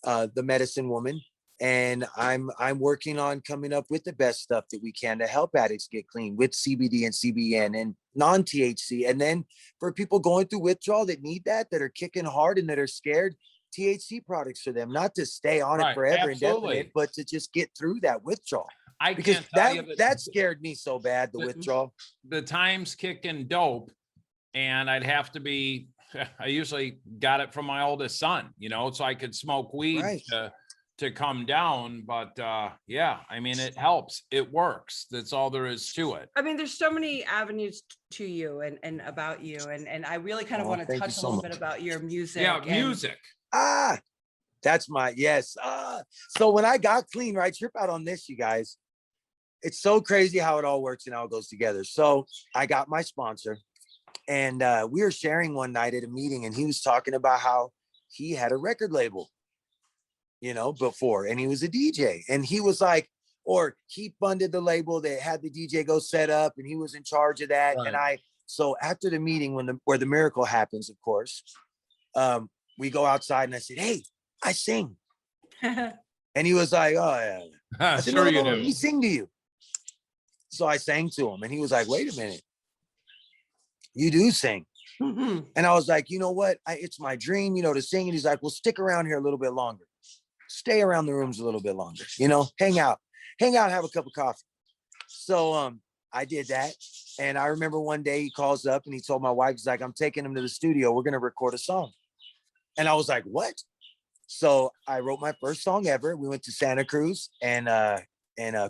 the Medicine Woman, and I'm working on coming up with the best stuff that we can to help addicts get clean with CBD and CBN and non-THC. And then for people going through withdrawal that need that are kicking hard and that are scared, THC products for them, not to stay on it forever indefinite, but to just get through that withdrawal. I because can't tell you that scared me so bad, the withdrawal. The times kicking dope, and I'd have to be, I usually got it from my oldest son, you know, so I could smoke weed to come down. But yeah, I mean, it helps. It works. That's all there is to it. I mean, there's so many avenues to you and about you. And I really kind of want to touch a little bit about your music. Yeah, music. That's my, yes. So when I got clean, right, trip out on this, you guys. It's so crazy how it all works and how it goes together. So I got my sponsor, and we were sharing one night at a meeting, and he was talking about how he had a record label, you know, before, and he was a DJ, and he was like, or he funded the label that had the DJ go set up, and he was in charge of that. Right. And so after the meeting, where the miracle happens, of course, we go outside, and I said, hey, I sing. And he was like, oh yeah. I said, sure, no, let me sing to you. So I sang to him, and he was like, wait a minute, you do sing. And I was like, you know what? It's my dream, you know, to sing. And he's like, well, stick around here a little bit longer. Stay around the rooms a little bit longer, you know, hang out, have a cup of coffee. So I did that. And I remember one day he calls up and he told my wife, he's like, I'm taking him to the studio. We're going to record a song. And I was like, what? So I wrote my first song ever. We went to Santa Cruz, and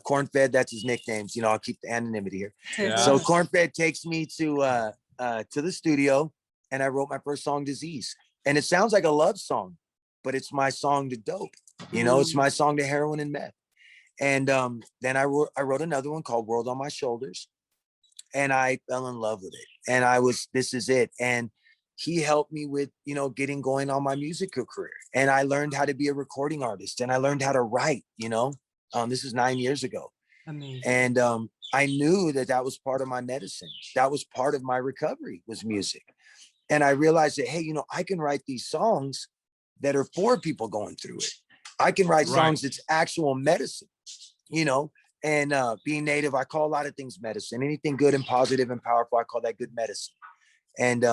Cornfed, that's his nicknames. You know, I'll keep the anonymity here. Yeah. So Cornfed takes me to the studio, and I wrote my first song, Disease. And it sounds like a love song, but it's my song to dope. You know, it's my song to heroin and meth. And then I wrote another one called World on My Shoulders, and I fell in love with it. And this is it. And he helped me with, you know, getting going on my musical career. And I learned how to be a recording artist, and I learned how to write, you know. This is 9 years ago. Amazing. And I knew that was part of my medicine. That was part of my recovery, was music. And I realized that, hey, you know, I can write these songs that are for people going through it. I can write songs that's actual medicine, you know. And being Native, I call a lot of things medicine. Anything good and positive and powerful, I call that good medicine. And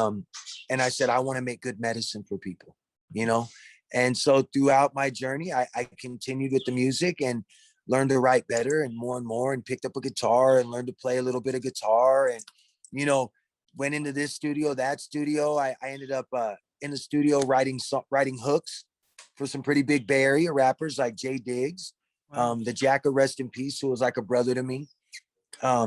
I said, I want to make good medicine for people, you know. And so throughout my journey, I continued with the music and learned to write better and more, and picked up a guitar and learned to play a little bit of guitar. And, you know, went into this studio, that studio. I ended up in the studio writing hooks for some pretty big Bay Area rappers like Jay Diggs, the Jacka, rest in peace, who was like a brother to me. I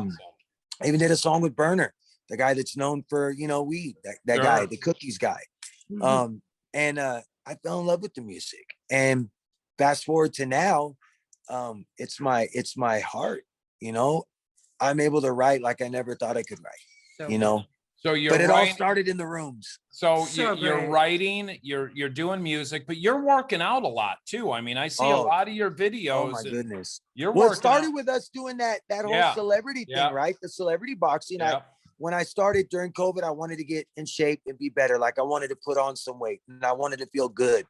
even did a song with Burner, the guy that's known for, you know, weed, that guy, the cookies guy. And I fell in love with the music. And fast forward to now, it's my heart, you know. I'm able to write like I never thought I could write, you know. So but it all started in the rooms. So you're writing, you're doing music, but you're working out a lot too. I mean, I see a lot of your videos. Oh my goodness. It started with us doing that whole celebrity thing, right? The celebrity boxing. When I started during COVID, I wanted to get in shape and be better. Like I wanted to put on some weight, and I wanted to feel good.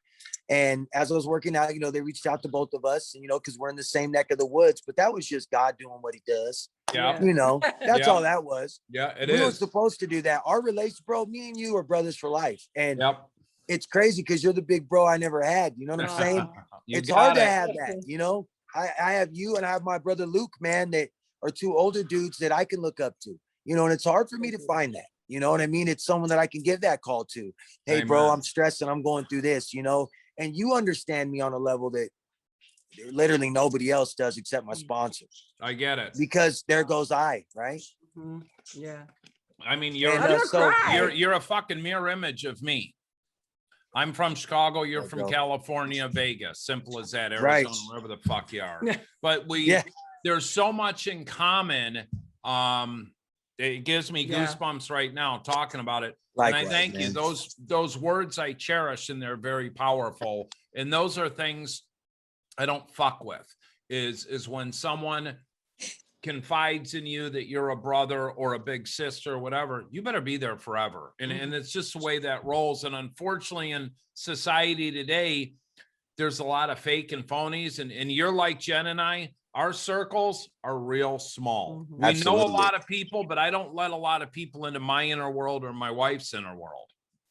And as I was working out, you know, they reached out to both of us, you know, because we're in the same neck of the woods, but that was just God doing what he does. Yeah. You know, that's all that was. Yeah, we were supposed to do that. Our relation, bro, me and you are brothers for life. And it's crazy because you're the big bro I never had. You know what I'm saying? It's hard to have that, you know. I have you, and I have my brother Luke, man, that are two older dudes that I can look up to. You know, and it's hard for me to find that. You know what I mean? It's someone that I can give that call to. Hey, Amen. Bro, I'm stressed and I'm going through this, you know, and you understand me on a level that literally nobody else does except my sponsor. I get it. Because there goes I, right? Mm-hmm. Yeah. I mean, you're a fucking mirror image of me. I'm from Chicago. You're from California, Vegas. Simple as that. Arizona, wherever the fuck you are. But there's so much in common. It gives me goosebumps right now talking about it. Likewise, and I thank you. Those words I cherish, and they're very powerful. And those are things I don't fuck with. Is when someone confides in you that you're a brother or a big sister or whatever, you better be there forever. And it's just the way that rolls. And unfortunately, in society today, there's a lot of fake and phonies. And you're like Jenn and I. Our circles are real small. Mm-hmm. We know a lot of people, but I don't let a lot of people into my inner world or my wife's inner world.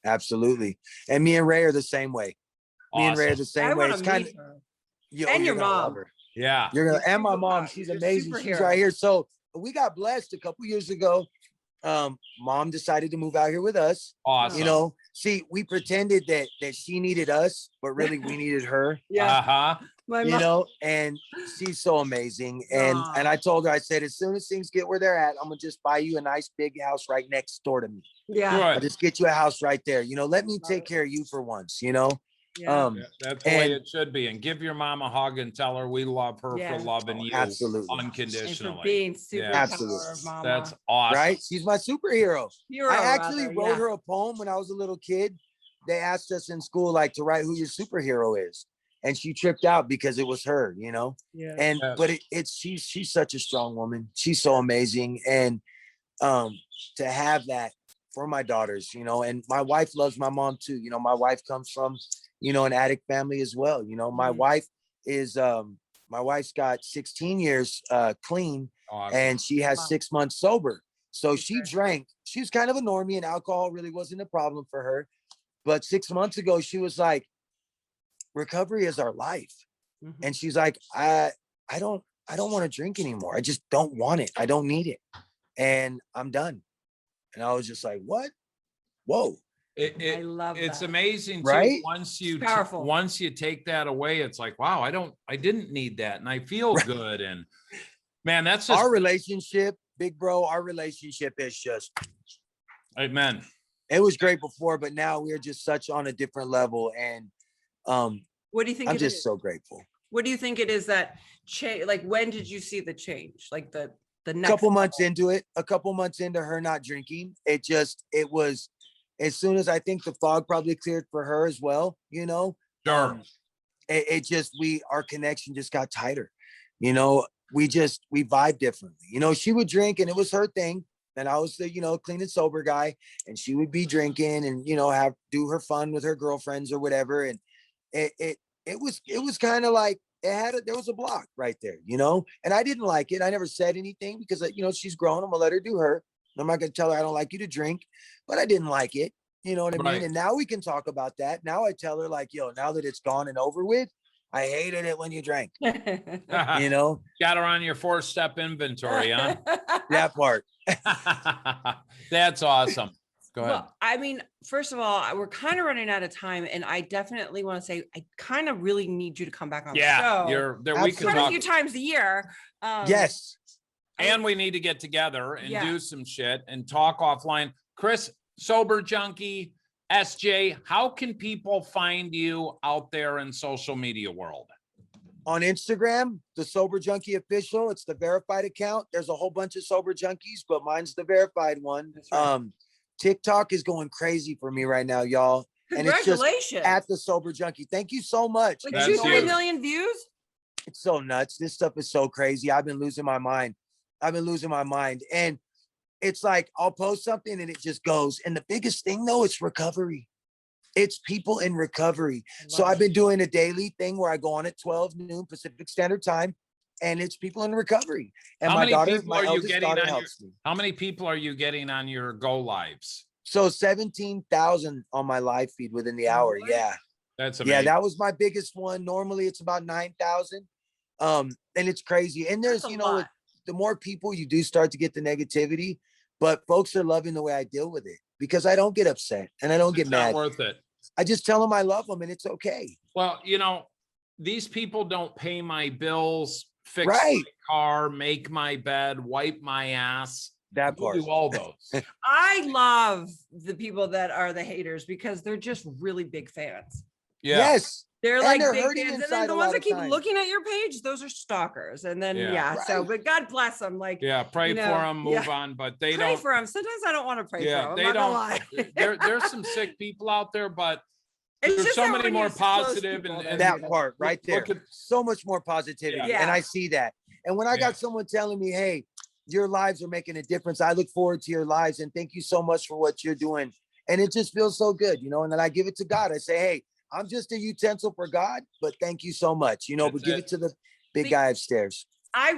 Absolutely. And me and Ray are the same way. Awesome. Me and Ray are the same way. It's kind of and your mom. Yeah. You're gonna, and my You're mom, a she's superhero. amazing. She's right here. So we got blessed a couple years ago. Mom decided to move out here with us. Awesome. You know, see, we pretended that she needed us, but really we needed her. Yeah. Uh-huh. You know, and she's so amazing. And I told her, I said, as soon as things get where they're at, I'm gonna just buy you a nice big house right next door to me. Yeah. I'll just get you a house right there. You know, let me take care of you for once, you know. Yeah. That's the way it should be. And give your mom a hug and tell her we love her for loving you absolutely unconditionally. And for being super absolutely. mama. That's awesome. Right? She's my superhero. Hero, I actually rather, wrote her a poem when I was a little kid. They asked us in school like to write who your superhero is. And she tripped out because it was her, you know. Yeah. And but she's such a strong woman. She's so amazing. And to have that for my daughters, you know, and my wife loves my mom too. You know, my wife comes from, you know, an addict family as well. You know, my wife is my wife's got 16 years clean, and she has 6 months sober. So she drank. She's kind of a normie, and alcohol really wasn't a problem for her. But 6 months ago, she was like, recovery is our life. And she's like, I don't want to drink anymore. I just don't want it. I don't need it. And I'm done. And I was just like, what? Whoa. I love it's that. Amazing too. Right? Once you take that away, it's like, wow, I didn't need that. And I feel good. And man, that's just our relationship, big bro. Our relationship is just, amen. It was great before, but now we're just such on a different level. And what do you think? I'm just so grateful. What do you think it is that change? Like, when did you see the change? Like the next couple months into it, a couple months into her not drinking, it was as soon as I think the fog probably cleared for her as well, you know. Sure. Our connection just got tighter, you know. We vibe differently, you know. She would drink and it was her thing, and I was the, you know, clean and sober guy, and she would be drinking and, you know, do her fun with her girlfriends or whatever. And it was kind of like there was a block right there, you know. And I didn't like it. I never said anything because, you know, she's grown. I'm gonna let her do her. I'm not gonna tell her I don't like you to drink, but I didn't like it. You know what I mean? And now we can talk about that. Now I tell her like, yo, now that it's gone and over with, I hated it when you drank. You know, got her on your 4-step inventory, huh? That part. That's awesome. Go ahead. Well, I mean, first of all, we're kind of running out of time, and I definitely want to say I kind of really need you to come back on the show. You're there. We can talk a few times a year. Yes. And we need to get together and do some shit and talk offline. Chris, Sober Junkie, SJ, how can people find you out there in social media world? On Instagram, the Sober Junkie official. It's the verified account. There's a whole bunch of Sober Junkies, but mine's the verified one. Right. TikTok is going crazy for me right now, y'all. Congratulations. And it's just at the Sober Junkie. Thank you so much. Like 2-3 million views? It's so nuts. This stuff is so crazy. I've been losing my mind. And it's like, I'll post something and it just goes. And the biggest thing though, it's recovery. It's people in recovery. So I've been doing a daily thing where I go on at 12 noon Pacific Standard Time, and it's people in recovery. And my eldest daughter helps me. How many people are you getting on your go lives? So 17,000 on my live feed within the hour. Yeah. That's amazing. Yeah, that was my biggest one. Normally it's about 9,000. And it's crazy. And there's, the more people you do start to get the negativity, but folks are loving the way I deal with it because I don't get upset and I don't get mad. It's not worth it. I just tell them I love them and it's okay. Well, you know, these people don't pay my bills, fix my car, make my bed, wipe my ass. That part. Do all those. I love the people that are the haters because they're just really big fans. Yeah. Yes. They're like big fans. And then the ones that keep looking at your page, those are stalkers. And then, so, but God bless them. Like, pray for them, move on, but they pray don't. for them. Sometimes I don't want to pray for them. They I'm don't. Not gonna lie. There's some sick people out there, but it's there's so many more positive and that part right there. So much more positivity. Yeah. And I see that. And when I got someone telling me, hey, your lives are making a difference, I look forward to your lives and thank you so much for what you're doing. And it just feels so good, and then I give it to God. I say, hey, I'm just a utensil for God, but thank you so much, but give it to the big guy upstairs. I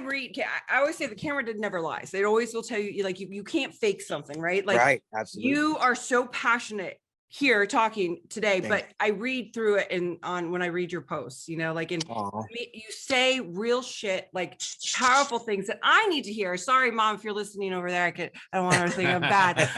always say the camera never lies. They always will tell you, like, you can't fake something, right? Like, right, absolutely. You are so passionate here talking today, Thank but I read through it when I read your posts, you know, like you say real shit, like powerful things that I need to hear. Sorry, Mom, if you're listening over there, I don't want her to think I'm bad.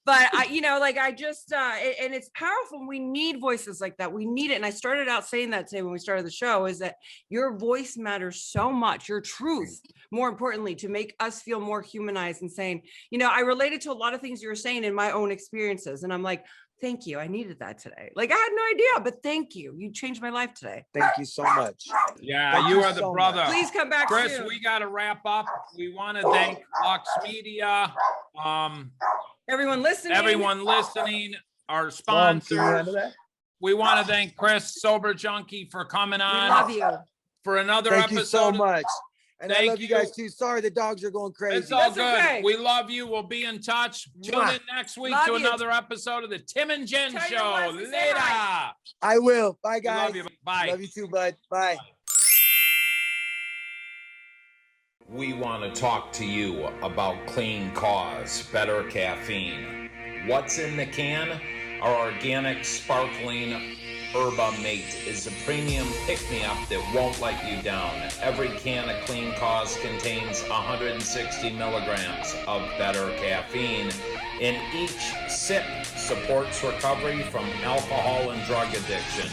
But I, you know, like I just, and it's powerful. We need voices like that. We need it. And I started out saying that today when we started the show, is that your voice matters so much, your truth, more importantly, to make us feel more humanized and saying, you know, I related to a lot of things you were saying in my own experiences. And I'm like, thank you. I needed that today. Like I had no idea, but thank you. You changed my life today. Thank you so much. Yeah, Thank you are the brother. Please come back, Chris. soon. We got to wrap up. We want to thank Lux Media, everyone listening, our sponsors. Mom, we want to thank Chris, Sober Junkie, for coming on. We love you for another Thank episode. You so much. And I love you you guys too. Sorry, the dogs are going crazy. It's all That's good. okay. We love you. We'll be in touch. Tune in next week to another episode of the Tim and Jen Show. Later. I will. Bye, guys. Love you. Bye. Love you too, bud. Bye. We want to talk to you about Clean Cause, better caffeine. What's in the can? Our organic, sparkling Herba Mate is a premium pick-me-up that won't let you down. Every can of Clean Cause contains 160 milligrams of better caffeine, and each sip supports recovery from alcohol and drug addiction.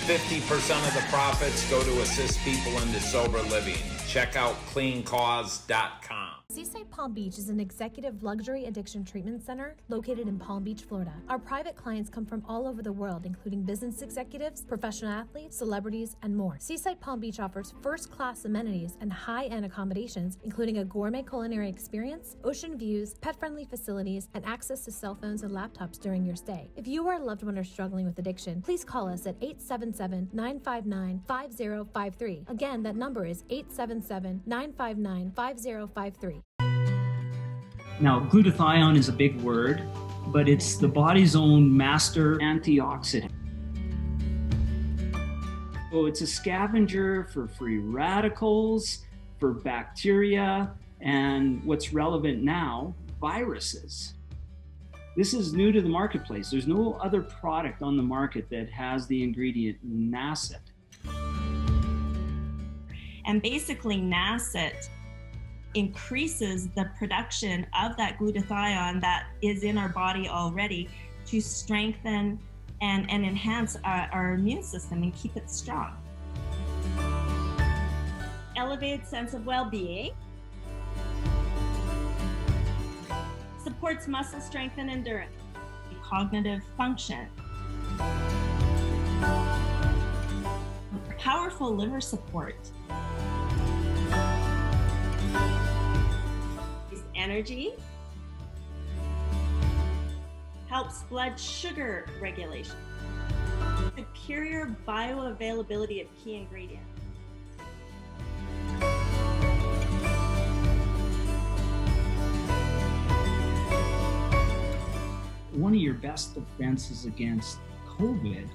50% of the profits go to assist people into sober living. Check out cleancause.com. Seaside Palm Beach is an executive luxury addiction treatment center located in Palm Beach, Florida. Our private clients come from all over the world, including business executives, professional athletes, celebrities, and more. Seaside Palm Beach offers first-class amenities and high-end accommodations, including a gourmet culinary experience, ocean views, pet-friendly facilities, and access to cell phones and laptops during your stay. If you or a loved one are struggling with addiction, please call us at 877-959-5053. Again, that number is 877-959-5053. Now, glutathione is a big word, but it's the body's own master antioxidant. So it's a scavenger for free radicals, for bacteria, and what's relevant now, viruses. This is new to the marketplace. There's no other product on the market that has the ingredient NACET. And basically NACET increases the production of that glutathione that is in our body already to strengthen and enhance our immune system and keep it strong. Elevated sense of well-being. Supports muscle strength and endurance. Cognitive function. Powerful liver support. Energy, helps blood sugar regulation, superior bioavailability of key ingredients. One of your best defenses against COVID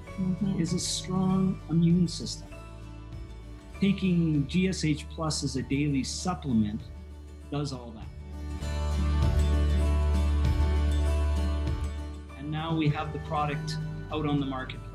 is a strong immune system. Taking GSH Plus as a daily supplement does all that. And now we have the product out on the marketplace.